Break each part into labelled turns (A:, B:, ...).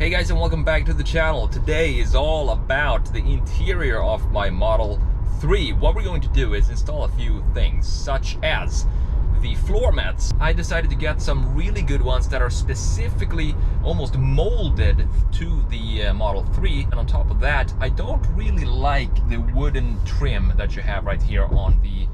A: Hey guys, and welcome back to the channel. Today is all about the interior of my Model 3. What we're going to do is install a few things, such as the floor mats. I decided to get some really good ones that are specifically almost molded to the Model 3. And on top of that, I don't really like the wooden trim that you have right here on the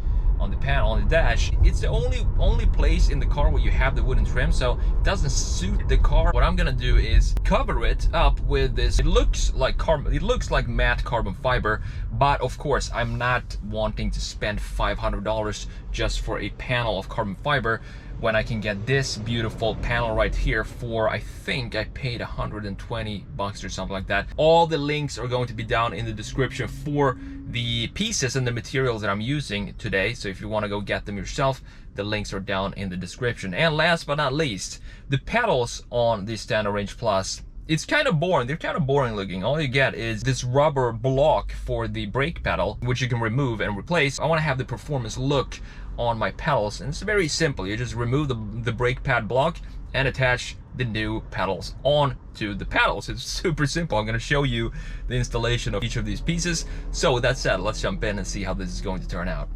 A: panel, on the dash. It's the only place in the car where you have the wooden trim, so it doesn't suit the car. What I'm gonna do is cover it up with this. It looks like matte carbon fiber, but of course I'm not wanting to spend $500 just for a panel of carbon fiber when I can get this beautiful panel right here for, I think I paid $120 or something like that. All the links are going to be down in the description for the pieces and the materials that I'm using today. So if you want to go get them yourself, the links are down in the description. And last but not least, the pedals on the Standard Range Plus. It's kind of boring. They're kind of boring looking. All you get is this rubber block for the brake pedal, which you can remove and replace. I want to have the performance look on my pedals, and it's very simple. You just remove the brake pad block and attach the new pedals onto the pedals. It's super simple. I'm going to show you the installation of each of these pieces. So with that said, let's jump in and see how this is going to turn out.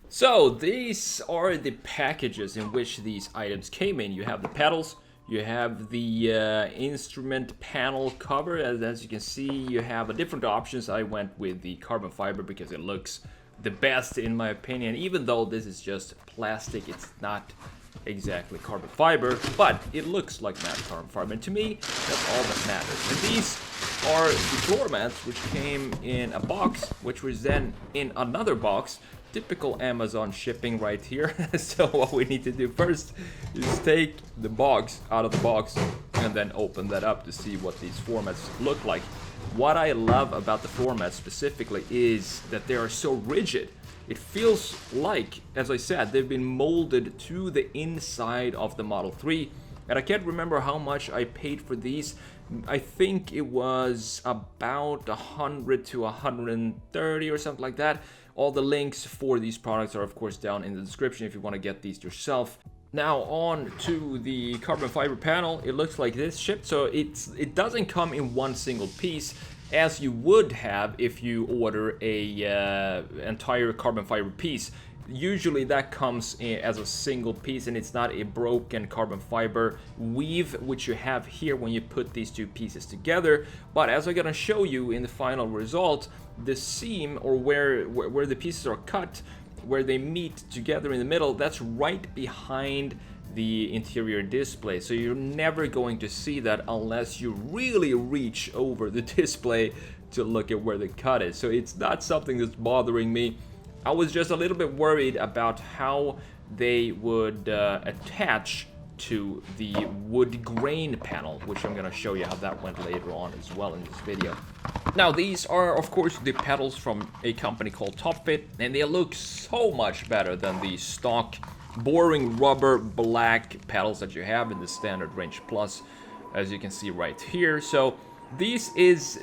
A: So these are the packages in which these items came in. You have the pedals, you have the instrument panel cover. As you can see, you have different options. I went with the carbon fiber because it looks the best in my opinion. Even though this is just plastic, it's not exactly carbon fiber, but it looks like matte carbon fiber, and to me that's all that matters. And these are the floor mats, which came in a box, which was then in another box. Typical Amazon shipping right here. So what we need to do first is take the box out of the box and then open that up to see what these floor mats look like. What I love about the floor mats specifically is that they are so rigid. It feels like, as I said, they've been molded to the inside of the Model 3. And I can't remember how much I paid for these. I think it was about 100 to 130 or something like that. All the links for these products are of course down in the description if you want to get these yourself. Now on to the carbon fiber panel. It looks like this shipped, so it doesn't come in one single piece as you would have if you order a entire carbon fiber piece. Usually that comes in as a single piece, and it's not a broken carbon fiber weave which you have here when you put these two pieces together. But as I'm gonna show you in the final result, the seam, or where the pieces are cut, where they meet together in the middle, that's right behind the interior display. So you're never going to see that unless you really reach over the display to look at where the cut is. So it's not something that's bothering me. I was just a little bit worried about how they would attach to the wood grain panel, which I'm gonna show you how that went later on as well in this video. Now these are of course the pedals from a company called TopFit, and they look so much better than the stock boring rubber black pedals that you have in the Standard Range Plus, as you can see right here. So this is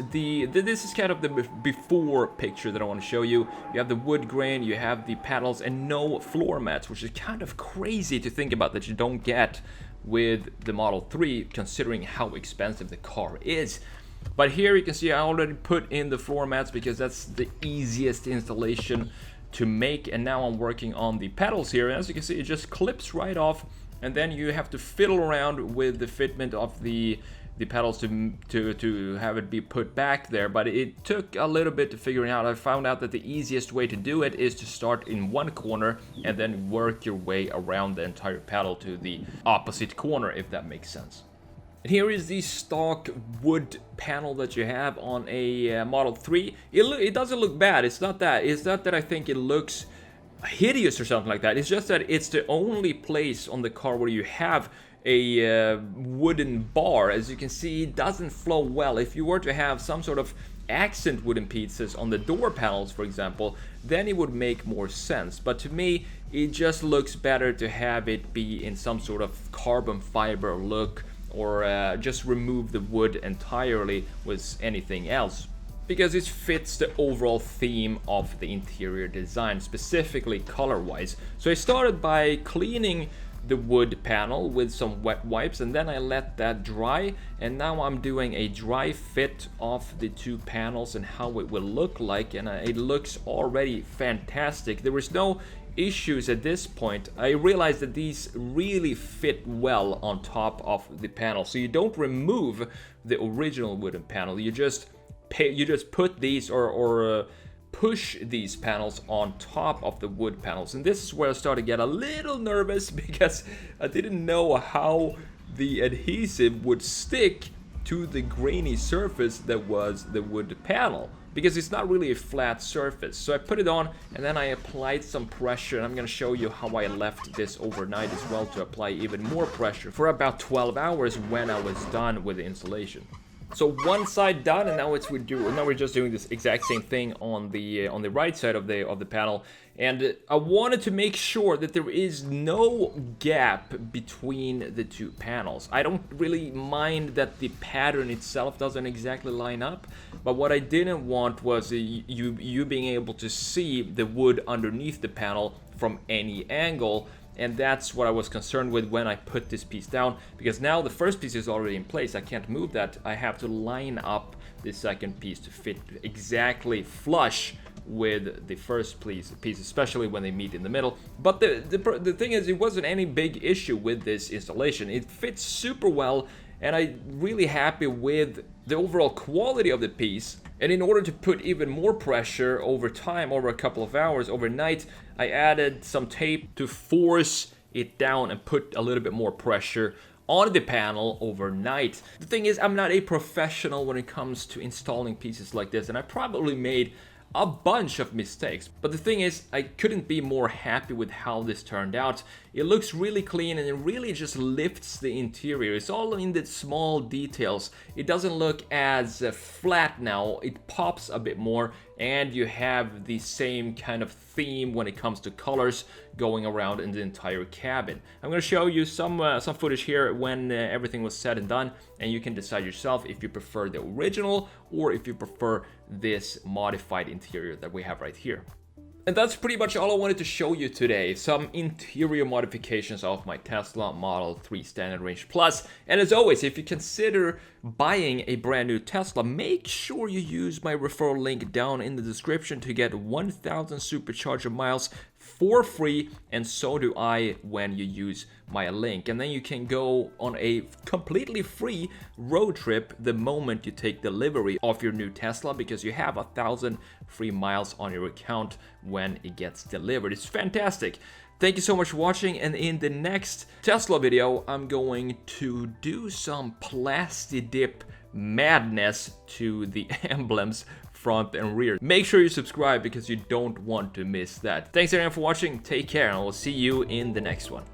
A: kind of the before picture that I want to show you. You have the wood grain, you have the pedals, and no floor mats, which is kind of crazy to think about that you don't get with the Model 3, considering how expensive the car is. But here you can see I already put in the floor mats because that's the easiest installation to make, and now I'm working on the pedals here. As you can see, it just clips right off, and then you have to fiddle around with the fitment of the pedals to have it be put back there. But it took a little bit to figure it out. I found out that the easiest way to do it is to start in one corner and then work your way around the entire pedal to the opposite corner, if that makes sense. And here is the stock wood panel that you have on a Model 3. It doesn't look bad. It's not that I think it looks hideous or something like that. It's just that it's the only place on the car where you have a wooden bar. As you can see, it doesn't flow well. If you were to have some sort of accent wooden pieces on the door panels, for example, then it would make more sense. But to me, it just looks better to have it be in some sort of carbon fiber look, or just remove the wood entirely with anything else, because it fits the overall theme of the interior design, specifically color-wise. So I started by cleaning the wood panel with some wet wipes, and then I let that dry, and now I'm doing a dry fit of the two panels and how it will look like, and it looks already fantastic. There was no issues at this point. I realized that these really fit well on top of the panel, so you don't remove the original wooden panel, you just put these or push these panels on top of the wood panels. And this is where I started to get a little nervous because I didn't know how the adhesive would stick to the grainy surface that was the wood panel, because it's not really a flat surface. So I put it on and then I applied some pressure, and I'm gonna show you how I left this overnight as well to apply even more pressure for about 12 hours when I was done with the installation. So one side done, and now we're just doing this exact same thing on the right side of the panel. And I wanted to make sure that there is no gap between the two panels. I don't really mind that the pattern itself doesn't exactly line up, but what I didn't want was you being able to see the wood underneath the panel from any angle. And that's what I was concerned with when I put this piece down, because now the first piece is already in place. I can't move that. I have to line up the second piece to fit exactly flush with the first piece, especially when they meet in the middle. But the thing is, it wasn't any big issue with this installation. It fits super well, and I'm really happy with the overall quality of the piece. And in order to put even more pressure over time, over a couple of hours, overnight, I added some tape to force it down and put a little bit more pressure on the panel overnight. The thing is, I'm not a professional when it comes to installing pieces like this, and I probably made a bunch of mistakes. But the thing is, I couldn't be more happy with how this turned out. It looks really clean, and it really just lifts the interior. It's all in the small details. It doesn't look as flat now. It pops a bit more, and you have the same kind of theme when it comes to colors going around in the entire cabin. I'm going to show you some footage here when everything was said and done, and you can decide yourself if you prefer the original or if you prefer this modified interior that we have right here. And that's pretty much all I wanted to show you today. Some interior modifications of my Tesla Model 3 Standard Range Plus. And as always, if you consider buying a brand new Tesla, make sure you use my referral link down in the description to get 1,000 supercharger miles for free, and so do I when you use my link. And then you can go on a completely free road trip the moment you take delivery of your new Tesla, because you have 1,000 free miles on your account when it gets delivered. It's fantastic. Thank you so much for watching, and in the next Tesla video, I'm going to do some Plastidip madness to the emblems front and rear. Make sure you subscribe because you don't want to miss that. Thanks everyone for watching, take care, and I will see you in the next one.